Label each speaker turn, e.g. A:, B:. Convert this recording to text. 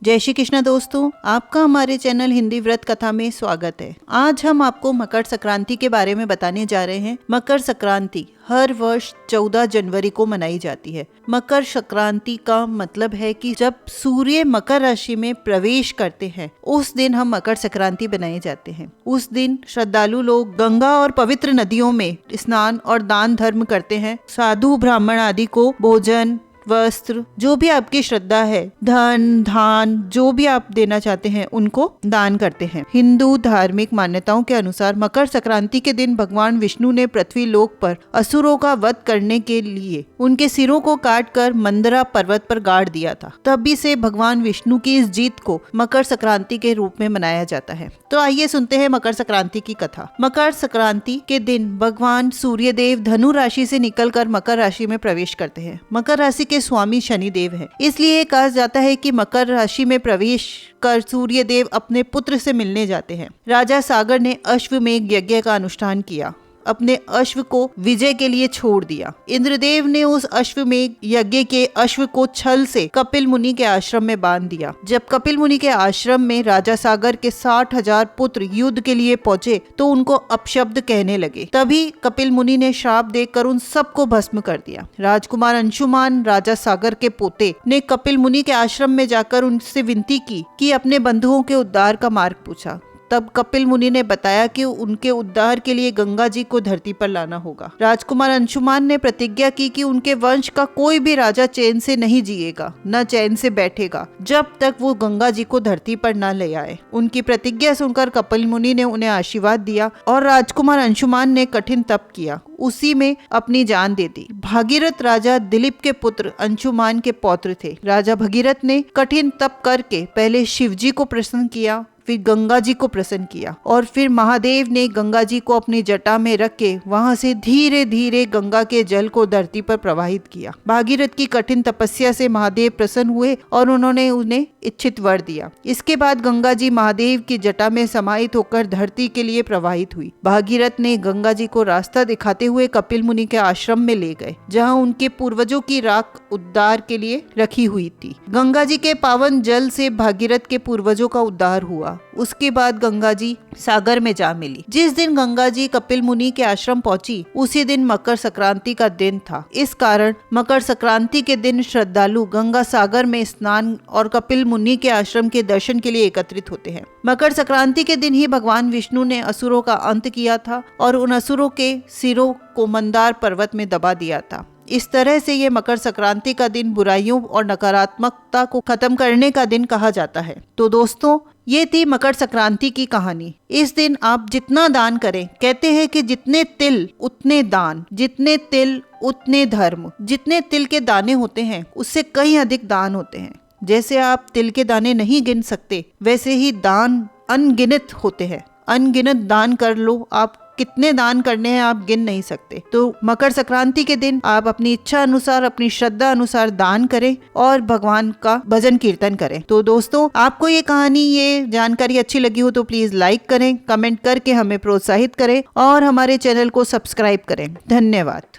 A: जय श्री कृष्ण दोस्तों, आपका हमारे चैनल हिंदी व्रत कथा में स्वागत है। आज हम आपको मकर संक्रांति के बारे में बताने जा रहे हैं। मकर संक्रांति हर वर्ष 14 जनवरी को मनाई जाती है। मकर संक्रांति का मतलब है कि जब सूर्य मकर राशि में प्रवेश करते हैं उस दिन हम मकर संक्रांति बनाए जाते हैं। उस दिन श्रद्धालु लोग गंगा और पवित्र नदियों में स्नान और दान धर्म करते हैं। साधु ब्राह्मण आदि को भोजन, वस्त्र, जो भी आपकी श्रद्धा है, धन धान जो भी आप देना चाहते हैं उनको दान करते हैं। हिंदू धार्मिक मान्यताओं के अनुसार मकर संक्रांति के दिन भगवान विष्णु ने पृथ्वी लोक पर असुरों का वध करने के लिए उनके सिरों को काटकर मंदरा पर्वत पर गाड़ दिया था। तभी से भगवान विष्णु की इस जीत को मकर संक्रांति के रूप में मनाया जाता है। तो आइए सुनते हैं मकर संक्रांति की कथा। मकर संक्रांति के दिन भगवान सूर्य देव धनु राशि से निकलकर मकर राशि में प्रवेश करते हैं। मकर राशि के स्वामी शनि देव है, इसलिए कहा जाता है कि मकर राशि में प्रवेश कर सूर्य देव अपने पुत्र से मिलने जाते हैं। राजा सागर ने अश्वमेध यज्ञ का अनुष्ठान किया, अपने अश्व को विजय के लिए छोड़ दिया। इंद्रदेव ने उस अश्वमेध यज्ञ के अश्व को छल से कपिल मुनि के आश्रम में बांध दिया। जब कपिल मुनि के आश्रम में राजा सागर के 60,000 पुत्र युद्ध के लिए पहुंचे तो उनको अपशब्द कहने लगे। तभी कपिल मुनि ने श्राप देकर उन सबको भस्म कर दिया। राजकुमार अंशुमान, राजा सागर के पोते, ने कपिल मुनि के आश्रम में जाकर उनसे विनती की कि अपने बंधुओं के उद्धार का मार्ग पूछा। तब कपिल मुनि ने बताया कि उनके उद्धार के लिए गंगा जी को धरती पर लाना होगा। राजकुमार अंशुमान ने प्रतिज्ञा की कि उनके वंश का कोई भी राजा चैन से नहीं जिएगा, न चैन से बैठेगा, जब तक वो गंगा जी को धरती पर न ले आए। उनकी प्रतिज्ञा सुनकर कपिल मुनि ने उन्हें आशीर्वाद दिया और राजकुमार अंशुमान ने कठिन तप किया, उसी में अपनी जान दे दी। भागीरथ राजा दिलीप के पुत्र अंशुमान के पौत्र थे। राजा भगीरथ ने कठिन तप करके पहले शिव जी को प्रसन्न किया, फिर गंगा जी को प्रसन्न किया और फिर महादेव ने गंगा जी को अपनी जटा में रख के वहां से धीरे धीरे गंगा के जल को धरती पर प्रवाहित किया। भागीरथ की कठिन तपस्या से महादेव प्रसन्न हुए और उन्होंने उन्हें इच्छित वर दिया। इसके बाद गंगा जी महादेव की जटा में समाहित होकर धरती के लिए प्रवाहित हुई। भागीरथ ने गंगा जी को रास्ता दिखाते हुए कपिल मुनि के आश्रम में ले गए, जहाँ उनके पूर्वजों की राख उद्धार के लिए रखी हुई थी। गंगा जी के पावन जल से भागीरथ के पूर्वजों का उद्धार हुआ। उसके बाद गंगा जी सागर में जा मिली। जिस दिन गंगा जी कपिल मुनि के आश्रम पहुंची उसी दिन मकर संक्रांति का दिन था। इस कारण मकर संक्रांति के दिन श्रद्धालु गंगा सागर में स्नान और कपिल मुनि के आश्रम के दर्शन के लिए एकत्रित होते हैं। मकर संक्रांति के दिन ही भगवान विष्णु ने असुरों का अंत किया था और उन असुरों के सिरों को मंदार पर्वत में दबा दिया था। इस तरह से ये मकर संक्रांति का दिन बुराइयों और नकारात्मकता को खत्म करने का दिन कहा जाता है। तो दोस्तों, ये थी मकर संक्रांति की कहानी। इस दिन आप जितना दान करें, कहते हैं कि जितने तिल उतने दान, जितने तिल उतने धर्म। जितने तिल के दाने होते हैं उससे कहीं अधिक दान होते हैं। जैसे आप तिल के दाने नहीं गिन सकते, वैसे ही दान अनगिनत होते हैं। अनगिनत दान कर लो, आप कितने दान करने हैं आप गिन नहीं सकते। तो मकर संक्रांति के दिन आप अपनी इच्छा अनुसार, अपनी श्रद्धा अनुसार दान करें और भगवान का भजन कीर्तन करें। तो दोस्तों, आपको ये कहानी, ये जानकारी अच्छी लगी हो तो प्लीज लाइक करें, कमेंट करके हमें प्रोत्साहित करें और हमारे चैनल को सब्सक्राइब करें। धन्यवाद।